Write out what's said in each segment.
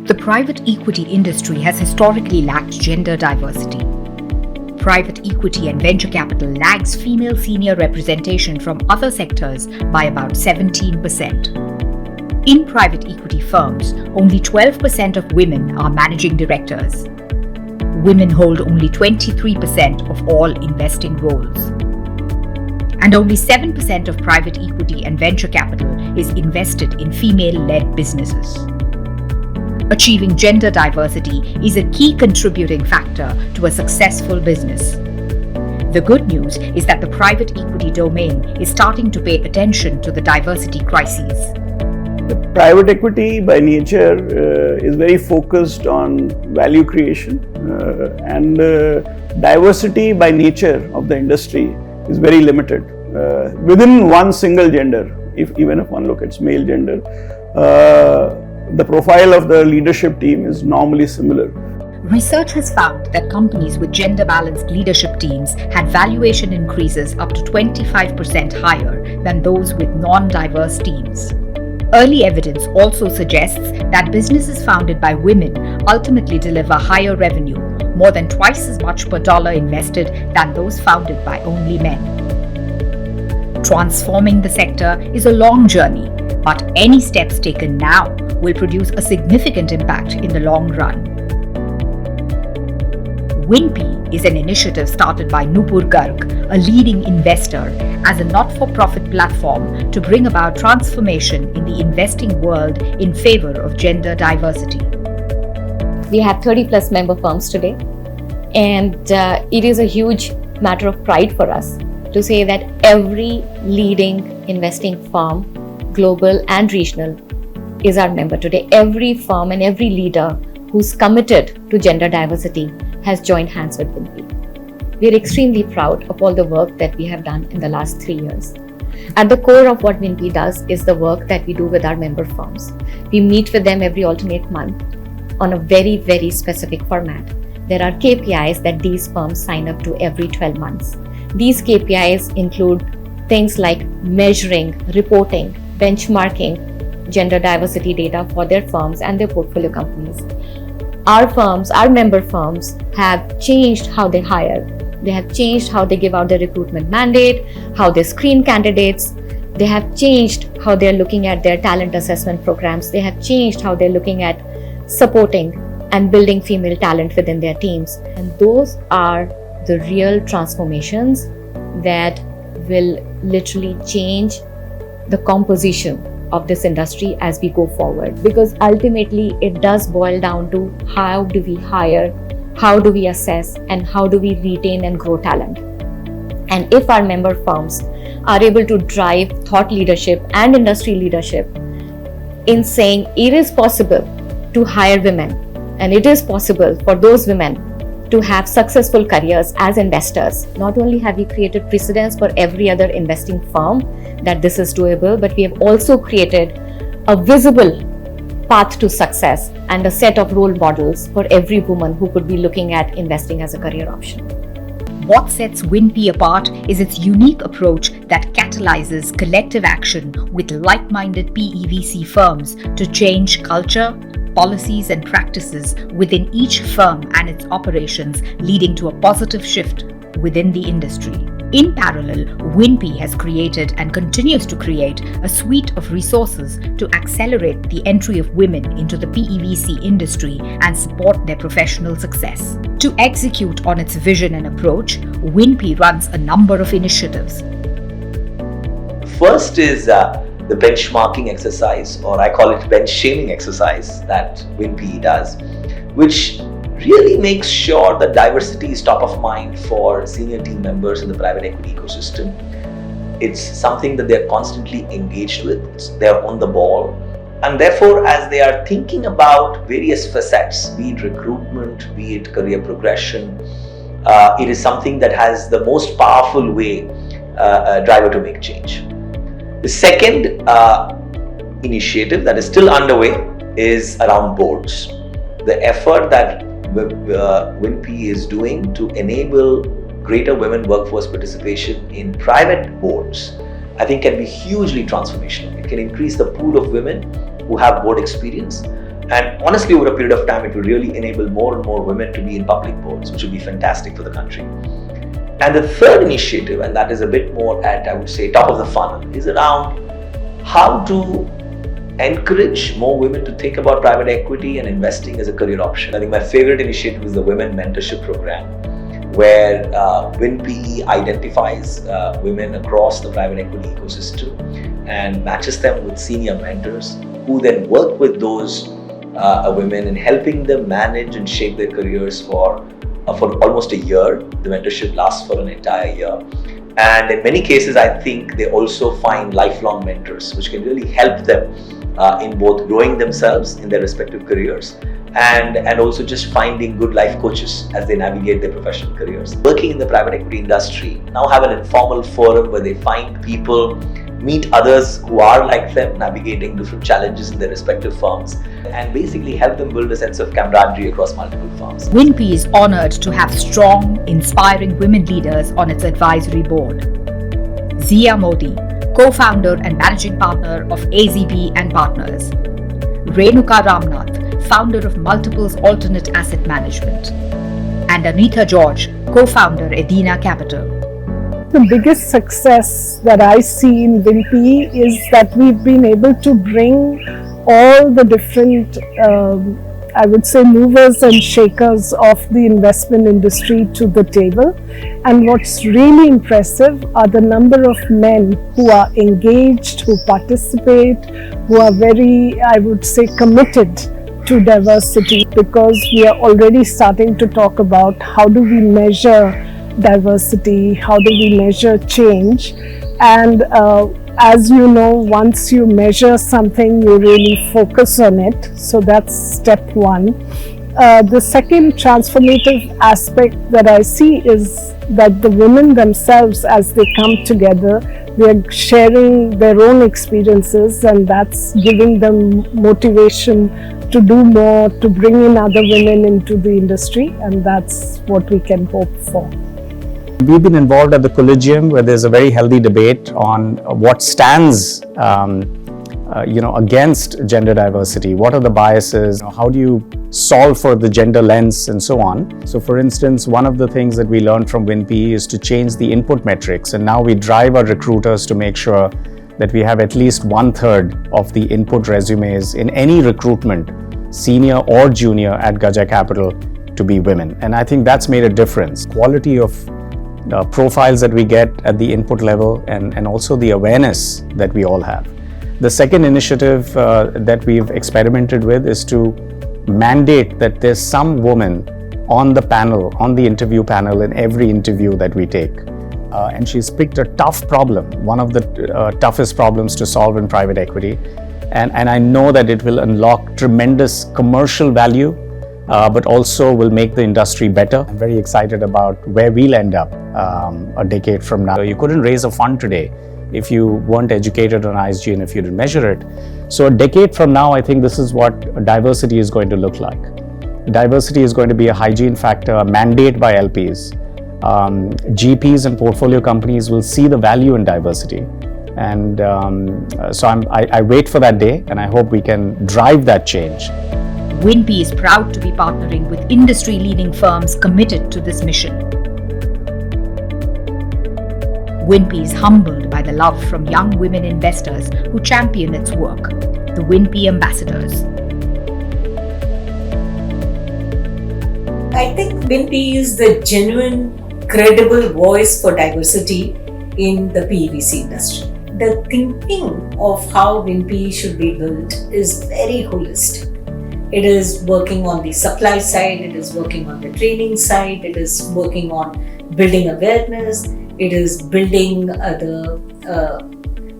The private equity industry has historically lacked gender diversity. Private equity and venture capital lags female senior representation from other sectors by about 17%. In private equity firms, only 12% of women are managing directors. Women hold only 23% of all investing roles. And only 7% of private equity and venture capital is invested in female-led businesses. Achieving gender diversity is a key contributing factor to a successful business. The good news is that the private equity domain is starting to pay attention to the diversity crises. The private equity by nature is very focused on value creation and diversity by nature of the industry is very limited. Within one single gender, even if one looks at male gender, the profile of the leadership team is normally similar. Research has found that companies with gender-balanced leadership teams had valuation increases up to 25% higher than those with non-diverse teams. Early evidence also suggests that businesses founded by women ultimately deliver higher revenue, more than twice as much per dollar invested than those founded by only men. Transforming the sector is a long journey, but any steps taken now will produce a significant impact in the long run. Winpe is an initiative started by Nupur Garg, a leading investor, as a not-for-profit platform to bring about transformation in the investing world in favor of gender diversity. We have 30 plus member firms today, and it is a huge matter of pride for us to say that every leading investing firm, global and regional, is our member today. Every firm and every leader who's committed to gender diversity has joined hands with Winpe. We are extremely proud of all the work that we have done in the last 3 years. At the core of what Winpe does is the work that we do with our member firms. We meet with them every alternate month on a very, very specific format. There are KPIs that these firms sign up to every 12 months. These KPIs include things like measuring, reporting, benchmarking gender diversity data for their firms and their portfolio companies. Our firms, our member firms, have changed how they hire. They have changed how they give out their recruitment mandate, how they screen candidates. They have changed how they're looking at their talent assessment programs. They have changed how they're looking at supporting and building female talent within their teams. And those are the real transformations that will literally change the composition of this industry as we go forward, because ultimately it does boil down to how do we hire, how do we assess, and how do we retain and grow talent. And if our member firms are able to drive thought leadership and industry leadership in saying it is possible to hire women and it is possible for those women to have successful careers as investors, not only have we created precedents for every other investing firm that this is doable, but we have also created a visible path to success and a set of role models for every woman who could be looking at investing as a career option. What sets Winpe apart is its unique approach that catalyzes collective action with like-minded PEVC firms to change culture, policies and practices within each firm and its operations, leading to a positive shift within the industry. In parallel, Winpe has created and continues to create a suite of resources to accelerate the entry of women into the PEVC industry and support their professional success. To execute on its vision and approach, Winpe runs a number of initiatives. First is the benchmarking exercise, or I call it bench shaming exercise that Winpe does, which really makes sure that diversity is top of mind for senior team members in the private equity ecosystem. It's something that they're constantly engaged with. They're on the ball. And therefore, as they are thinking about various facets, be it recruitment, be it career progression, it is something that has the most powerful way driver to make change. The second initiative that is still underway is around boards. The effort that Winpe is doing to enable greater women workforce participation in private boards, I think can be hugely transformational. It can increase the pool of women who have board experience, And honestly, over a period of time, it will really enable more and more women to be in public boards, which will be fantastic for the country. And the third initiative, and that is a bit more at, I would say, top of the funnel, is around how to encourage more women to think about private equity and investing as a career option. I think my favorite initiative is the Women Mentorship Program, where Winpe identifies women across the private equity ecosystem and matches them with senior mentors who then work with those women in helping them manage and shape their careers for almost a year. The mentorship lasts for an entire year. And in many cases, I think they also find lifelong mentors, which can really help them in both growing themselves in their respective careers and also just finding good life coaches as they navigate their professional careers. Working in the private equity industry, now have an informal forum where they find people, meet others who are like them, navigating different challenges in their respective firms, and basically help them build a sense of camaraderie across multiple firms. Winpe is honored to have strong, inspiring women leaders on its advisory board. Zia Modi, co-founder and managing partner of AZB and Partners. Renuka Ramnath, founder of Multiples Alternate Asset Management. And Anita George, co-founder Edina Capital. The biggest success that I see in Winpe is that we've been able to bring all the different, I would say, movers and shakers of the investment industry to the table. And what's really impressive are the number of men who are engaged, who participate, who are very, I would say, committed to diversity, because we are already starting to talk about how do we measure diversity, how do we measure change. And as you know, once you measure something, you really focus on it. So that's step one. The second transformative aspect that I see is that the women themselves, as they come together, they're sharing their own experiences, and that's giving them motivation to do more, to bring in other women into the industry, and that's what we can hope for. We've been involved at the Collegium, where there's a very healthy debate on what stands against gender diversity. What are the biases? How do you solve for the gender lens and so on? So for instance, one of the things that we learned from Winpe is to change the input metrics, and now we drive our recruiters to make sure that we have at least 1/3 of the input resumes in any recruitment, senior or junior at Gaja Capital, to be women. And I think that's made a difference. Quality of profiles that we get at the input level, and also the awareness that we all have. The second initiative that we've experimented with is to mandate that there's some woman on the panel, on the interview panel, in every interview that we take. And she's picked a tough problem, one of the toughest problems to solve in private equity. And I know that it will unlock tremendous commercial value, but also will make the industry better. I'm very excited about where we'll end up a decade from now. You couldn't raise a fund today if you weren't educated on ISG and if you didn't measure it. So a decade from now, I think this is what diversity is going to look like. Diversity is going to be a hygiene factor, a mandate by LPs. GPs and portfolio companies will see the value in diversity. And so I wait for that day, and I hope we can drive that change. Winpe is proud to be partnering with industry-leading firms committed to this mission. Winpe is humbled by the love from young women investors who champion its work, the Winpe Ambassadors. I think Winpe is the genuine, credible voice for diversity in the PVC industry. The thinking of how Winpe should be built is very holistic. It is working on the supply side, it is working on the training side, it is working on building awareness, it is building a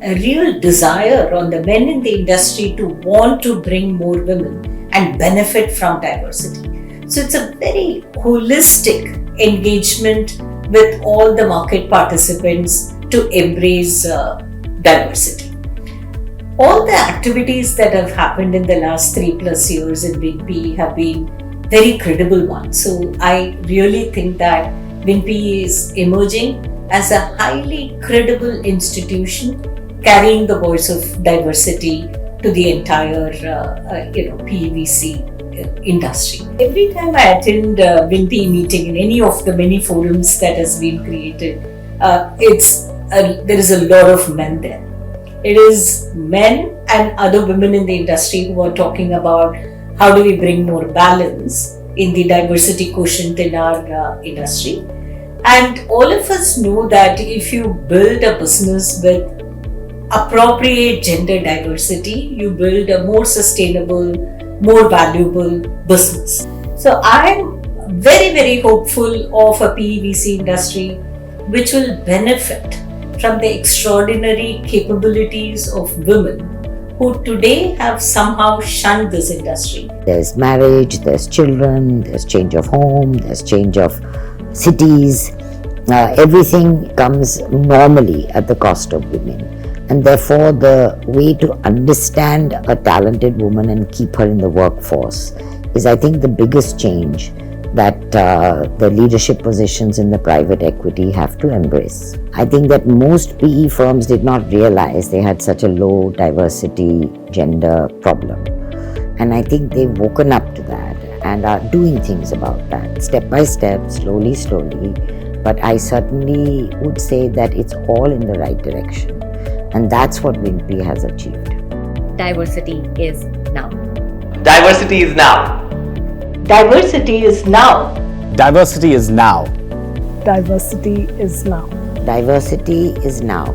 real desire on the men in the industry to want to bring more women and benefit from diversity. So it's a very holistic engagement with all the market participants to embrace diversity. All the activities that have happened in the last 3+ years in Winpe have been very credible ones. So I really think that Winpe is emerging as a highly credible institution carrying the voice of diversity to the entire PVC industry. Every time I attend a Winpe meeting in any of the many forums that has been created, there is a lot of men there. It is men and other women in the industry who are talking about how do we bring more balance in the diversity quotient in our industry. And all of us know that if you build a business with appropriate gender diversity, you build a more sustainable, more valuable business. So I'm very, very hopeful of a PVC industry which will benefit from the extraordinary capabilities of women who today have somehow shunned this industry. There's marriage, there's children, there's change of home, there's change of cities. Everything comes normally at the cost of women. And therefore, the way to understand a talented woman and keep her in the workforce is, I think, the biggest change that the leadership positions in the private equity have to embrace. I think that most PE firms did not realize they had such a low diversity gender problem. And I think they've woken up to that and are doing things about that, step by step, slowly. But I certainly would say that it's all in the right direction. And that's what Winpe has achieved. Diversity is now. Diversity is now. Diversity is now. Diversity is now. Diversity is now. Diversity is now.